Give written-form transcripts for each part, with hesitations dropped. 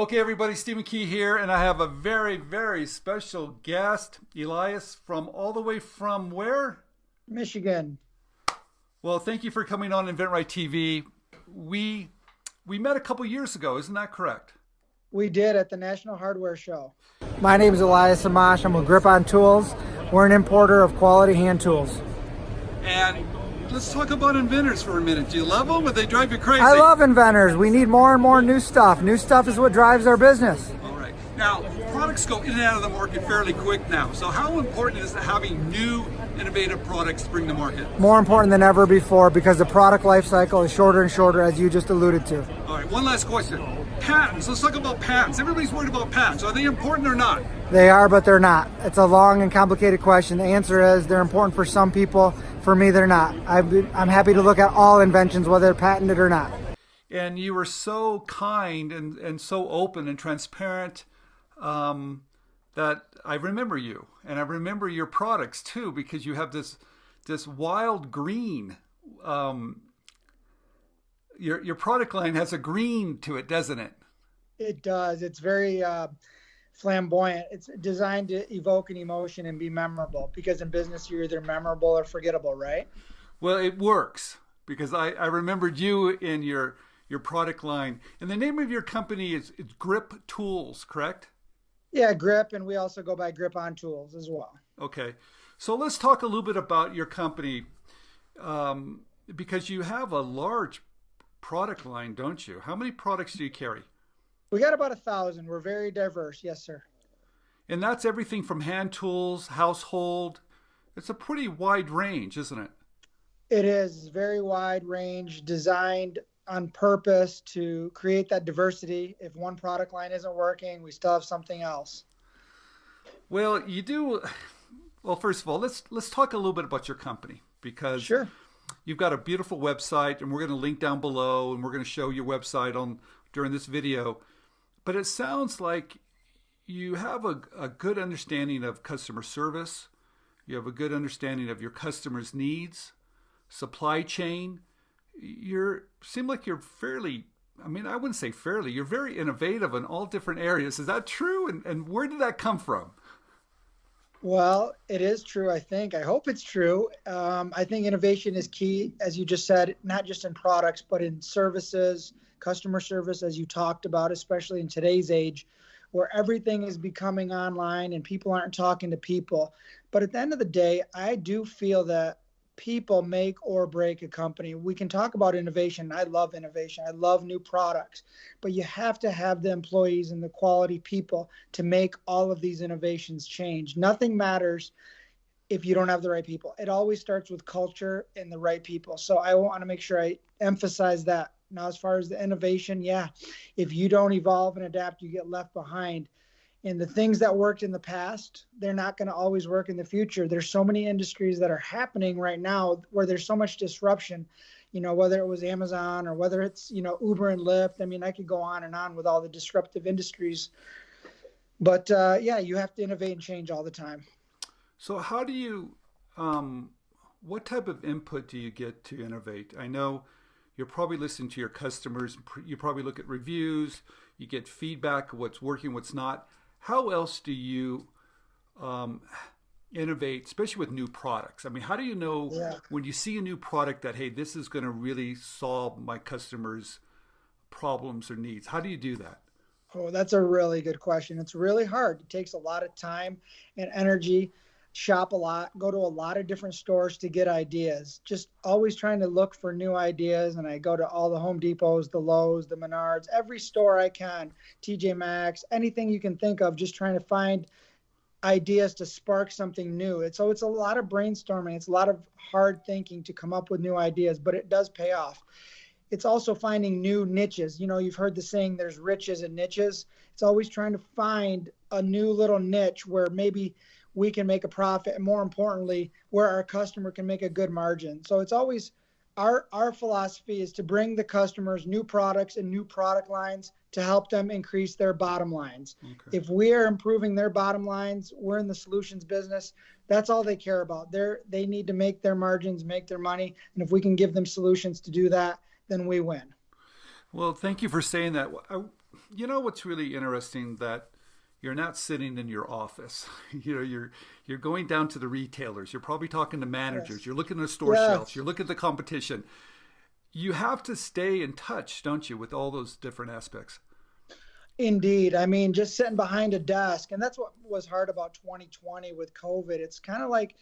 Okay, everybody, Stephen Key here, and I have a very, very special guest, Elias, from all the way from where? Michigan. Well, thank you for coming on inventRightTV. We met a couple years ago, isn't that correct? We did at the National Hardware Show. My name is Elias Amash. I'm with Grip On Tools. We're an importer of quality hand tools. And let's talk about inventors for a minute. Do you love them or they drive you crazy? I love inventors. We need more and more new stuff. New stuff is what drives our business. All right. Now, products go in and out of the market fairly quick now. So how important is having new innovative products to bring to market? More important than ever before because the product life cycle is shorter and shorter, as you just alluded to. All right, one last question. Patents. Let's talk about patents. Everybody's worried about patents. Are they important or not? They are, but they're not. It's a long and complicated question. The answer is they're important for some people. For me, they're not. I'm happy to look at all inventions, whether they're patented or not. And you were so kind and so open and transparent that I remember you. And I remember your products too, because you have this wild green. Your product line has a green to it, doesn't it? It does. It's very flamboyant. It's designed to evoke an emotion and be memorable, because in business you're either memorable or forgettable, right? Well, it works because I remembered you in your product line. And the name of your company is Grip Tools, correct? Yeah, Grip, and we also go by Grip On Tools as well. Okay. So let's talk a little bit about your company because you have a large product line, don't you? How many products do you carry? We got about 1,000. We're very diverse. Yes, sir. And that's everything from hand tools, household. It's a pretty wide range, isn't it? It is very wide range, designed on purpose to create that diversity. If one product line isn't working, we still have something else. Well, you do. Well, first of all, let's talk a little bit about your company, because sure. You've got a beautiful website, and we're going to link down below, and we're going to show your website during this video. But it sounds like you have a good understanding of customer service. You have a good understanding of your customers' needs, supply chain. Seem like you're fairly, I mean, I wouldn't say fairly, you're very innovative in all different areas. Is that true? And where did that come from? Well, it is true, I think. I hope it's true. I think innovation is key, as you just said, not just in products, but in services, customer service, as you talked about, especially in today's age, where everything is becoming online and people aren't talking to people. But at the end of the day, I do feel that people make or break a company. We can talk about innovation. I love innovation. I love new products, but you have to have the employees and the quality people to make all of these innovations change. Nothing matters if you don't have the right people. It always starts with culture and the right people. So I want to make sure I emphasize that. Now, as far as the innovation, yeah, if you don't evolve and adapt, you get left behind. And the things that worked in the past, they're not going to always work in the future. There's so many industries that are happening right now where there's so much disruption, whether it was Amazon or whether it's, Uber and Lyft. I mean, I could go on and on with all the disruptive industries. But yeah, you have to innovate and change all the time. So how do you, what type of input do you get to innovate? I know you're probably listening to your customers. You probably look at reviews. You get feedback, what's working, what's not. How else do you innovate, especially with new products? I mean, how do you know when you see a new product that, hey, this is going to really solve my customers' problems or needs? How do you do that? Oh, that's a really good question. It's really hard. It takes a lot of time and energy, shop a lot, go to a lot of different stores to get ideas, just always trying to look for new ideas. And I go to all the Home Depots, the Lowe's, the Menards, every store I can, TJ Maxx, anything you can think of, just trying to find ideas to spark something new. It's a lot of brainstorming. It's a lot of hard thinking to come up with new ideas, but it does pay off. It's also finding new niches. You've heard the saying, there's riches and niches. It's always trying to find a new little niche where maybe we can make a profit, and more importantly, where our customer can make a good margin. So it's always our philosophy is to bring the customers new products and new product lines to help them increase their bottom lines. Okay. If we are improving their bottom lines, we're in the solutions business. That's all they care about. They need to make their margins, make their money. And if we can give them solutions to do that, then we win. Well, thank you for saying that. You know what's really interesting, that you're not sitting in your office. You're going down to the retailers. You're probably talking to managers. Yes. You're looking at the store Yes. shelves. You're looking at the competition. You have to stay in touch, don't you, with all those different aspects? Indeed. I mean, just sitting behind a desk. And that's what was hard about 2020 with COVID. It's kind of like,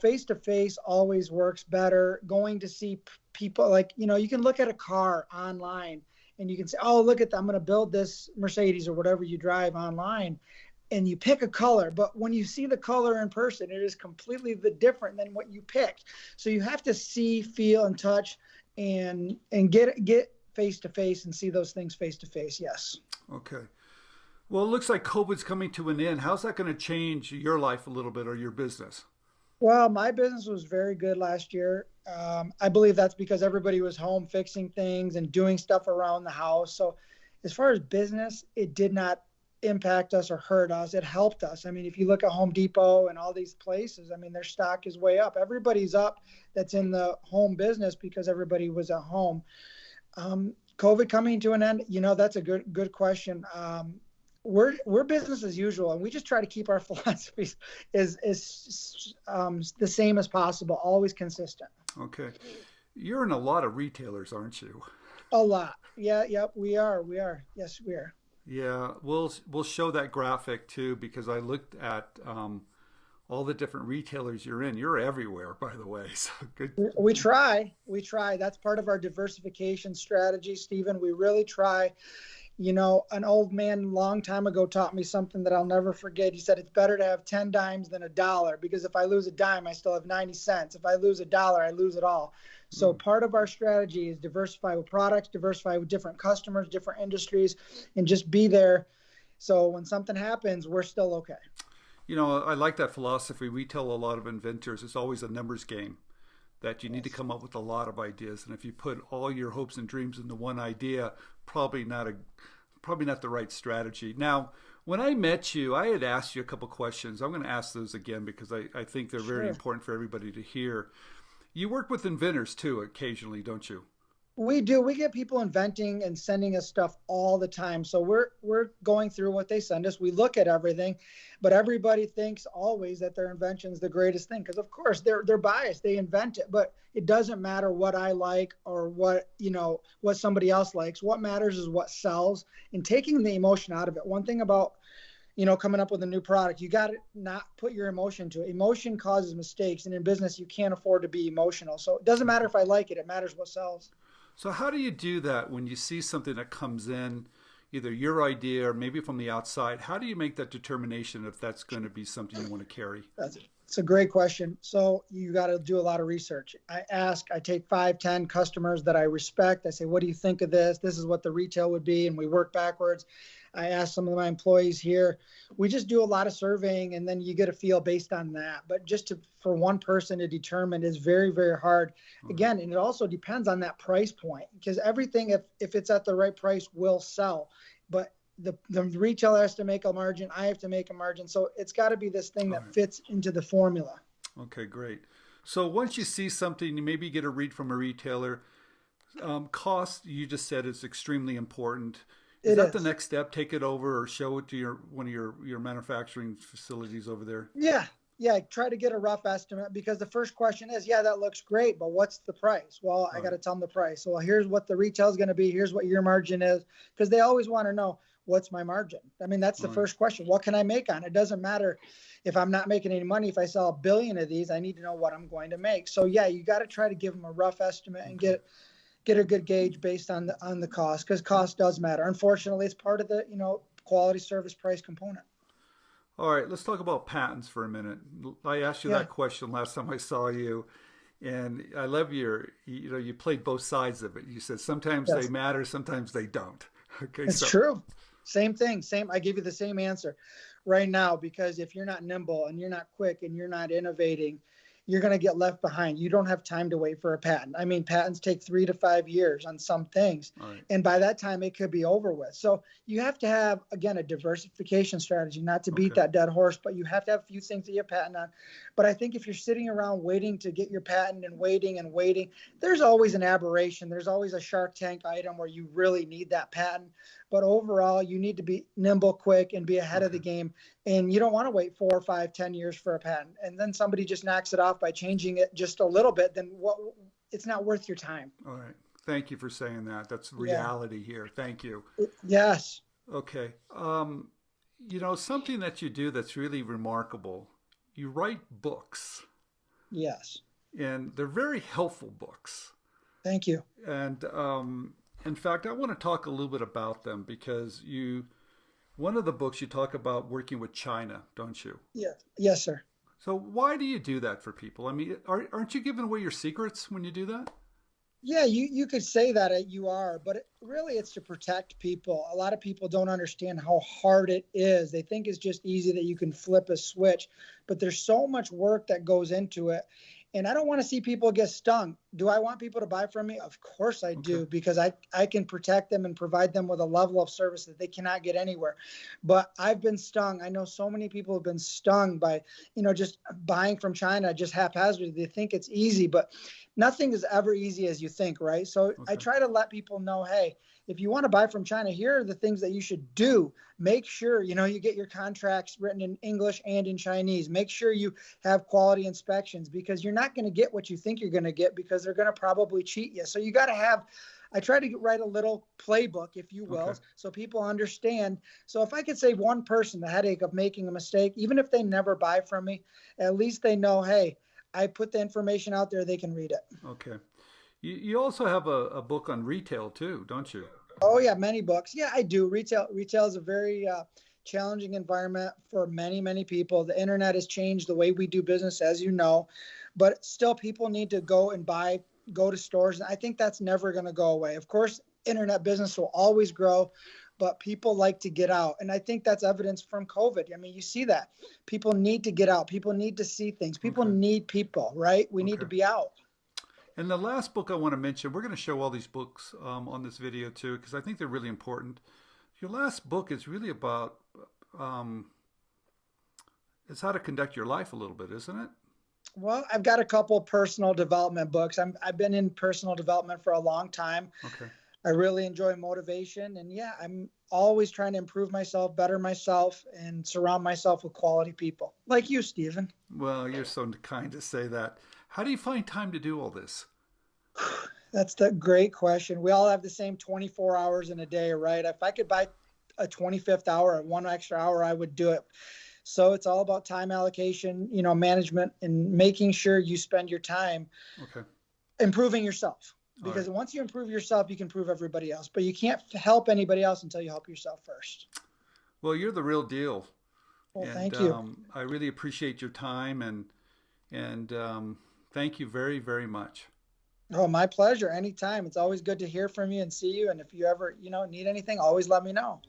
face to face always works better. Going to see people, like, you can look at a car online and you can say, oh, look at that. I'm going to build this Mercedes or whatever you drive online. And you pick a color. But when you see the color in person, it is completely different than what you picked. So you have to see, feel, and touch and get face to face and see those things face to face. Yes. Okay. Well, it looks like COVID's coming to an end. How's that going to change your life a little bit, or your business? Well, my business was very good last year. I believe that's because everybody was home fixing things and doing stuff around the house. So as far as business, it did not impact us or hurt us. It helped us. I mean, if you look at Home Depot and all these places, I mean, their stock is way up. Everybody's up that's in the home business because everybody was at home. COVID coming to an end, that's a good question. We're business as usual, and we just try to keep our philosophies is the same as possible, always consistent. Okay. You're in a lot of retailers, aren't you? A lot. Yeah. Yep. We are. Yes, we are. Yeah. We'll show that graphic too, because I looked at all the different retailers you're in. You're everywhere, by the way. So good. We try. That's part of our diversification strategy, Stephen. We really try. An old man a long time ago taught me something that I'll never forget. He said, it's better to have 10 dimes than $1, because if I lose a dime, I still have 90 cents. If I lose $1, I lose it all. So part of our strategy is diversify with products, diversify with different customers, different industries, and just be there. So when something happens, we're still okay. I like that philosophy. We tell a lot of inventors it's always a numbers game, that you need to come up with a lot of ideas. And if you put all your hopes and dreams into one idea, probably not the right strategy. Now, when I met you, I had asked you a couple questions. I'm going to ask those again because I think they're very important for everybody to hear. You work with inventors too occasionally, don't you? We do. We get people inventing and sending us stuff all the time. So we're going through what they send us. We look at everything, but everybody thinks always that their invention is the greatest thing, because of course they're biased. They invent it, but it doesn't matter what I like or what somebody else likes. What matters is what sells, and taking the emotion out of it. One thing about coming up with a new product, you got to not put your emotion to it. Emotion causes mistakes, and in business you can't afford to be emotional. So it doesn't matter if I like it. It matters what sells. So how do you do that when you see something that comes in, either your idea or maybe from the outside? How do you make that determination if that's going to be something you want to carry? It's a great question. So you got to do a lot of research. I take 5, 10 customers that I respect. I say, what do you think of this? This is what the retail would be. And we work backwards. I ask some of my employees here. We just do a lot of surveying, and then you get a feel based on that. But just for one person to determine is very, very hard. Again, and it also depends on that price point, because everything, if it's at the right price, will sell. But the retailer has to make a margin. I have to make a margin. So it's got to be this thing that fits into the formula. Okay, great. So once you see something, you maybe get a read from a retailer. Cost, you just said, is extremely important. Is that the next step? Take it over or show it to one of your manufacturing facilities over there? Yeah. Try to get a rough estimate, because the first question is, that looks great, but what's the price? Well, I got to tell them the price. So here's what the retail is going to be. Here's what your margin is, because they always want to know, what's my margin? I mean, that's the first question. What can I make on it? It doesn't matter if I'm not making any money. If I sell 1 billion of these, I need to know what I'm going to make. So you got to try to give them a rough estimate and get a good gauge based on the cost, because cost does matter. Unfortunately, it's part of the quality, service, price component. All right, let's talk about patents for a minute. I asked you that question last time I saw you, and I love you played both sides of it. You said sometimes they matter, sometimes they don't. Okay, it's true. Same thing. I give you the same answer right now, because if you're not nimble and you're not quick and you're not innovating, you're going to get left behind. You don't have time to wait for a patent. I mean, patents take 3 to 5 years on some things. Right. And by that time, it could be over with. So you have to have, again, a diversification strategy, not to beat that dead horse, but you have to have a few things that you have patent on. But I think if you're sitting around waiting to get your patent and waiting, there's always an aberration. There's always a Shark Tank item where you really need that patent. But overall, you need to be nimble, quick, and be ahead of the game. And you don't want to wait 4, 5, 10 years for a patent. And then somebody just knocks it off by changing it just a little bit. Then it's not worth your time. All right. Thank you for saying that. That's reality here. Thank you. Yes. Okay. Something that you do that's really remarkable, you write books. Yes. And they're very helpful books. Thank you. And in fact, I want to talk a little bit about them because one of the books you talk about working with China, don't you? Yeah. Yes, sir. So why do you do that for people? I mean, aren't you giving away your secrets when you do that? Yeah, you could say that you are, but really it's to protect people. A lot of people don't understand how hard it is. They think it's just easy that you can flip a switch, but there's so much work that goes into it. And I don't want to see people get stung. Do I want people to buy from me? Of course I do, because I can protect them and provide them with a level of service that they cannot get anywhere. But I've been stung. I know so many people have been stung by, just buying from China just haphazardly. They think it's easy, but nothing is ever easy as you think, right? So I try to let people know, hey, if you want to buy from China, here are the things that you should do. Make sure, you get your contracts written in English and in Chinese. Make sure you have quality inspections, because you're not going to get what you think you're going to get, because they're going to probably cheat you. So you got to have, I try to write a little playbook, if you will, so people understand. So if I could save one person the headache of making a mistake, even if they never buy from me, at least they know, hey, I put the information out there, they can read it. Okay. You also have a book on retail too, don't you? Oh yeah, many books. Yeah, I do. Retail is a very challenging environment for many, many people. The internet has changed the way we do business, as you know, but still people need to go to stores. And I think that's never going to go away. Of course, internet business will always grow, but people like to get out. And I think that's evidence from COVID. I mean, you see that. People need to get out. People need to see things. People need people, right? We need to be out. And the last book I want to mention, we're going to show all these books on this video too, because I think they're really important. Your last book is really about, it's how to conduct your life a little bit, isn't it? Well, I've got a couple personal development books. I've been in personal development for a long time. Okay. I really enjoy motivation. And yeah, I'm always trying to improve myself, better myself, and surround myself with quality people like you, Stephen. Well, you're so kind to say that. How do you find time to do all this? That's the great question. We all have the same 24 hours in a day, right? If I could buy a 25th hour, 1 extra hour, I would do it. So it's all about time allocation, management, and making sure you spend your time improving yourself. Because once you improve yourself, you can improve everybody else. But you can't help anybody else until you help yourself first. Well, you're the real deal. Well, thank you. I really appreciate your time, and thank you very, very much. Oh, my pleasure. Anytime. It's always good to hear from you and see you. And if you ever, need anything, always let me know.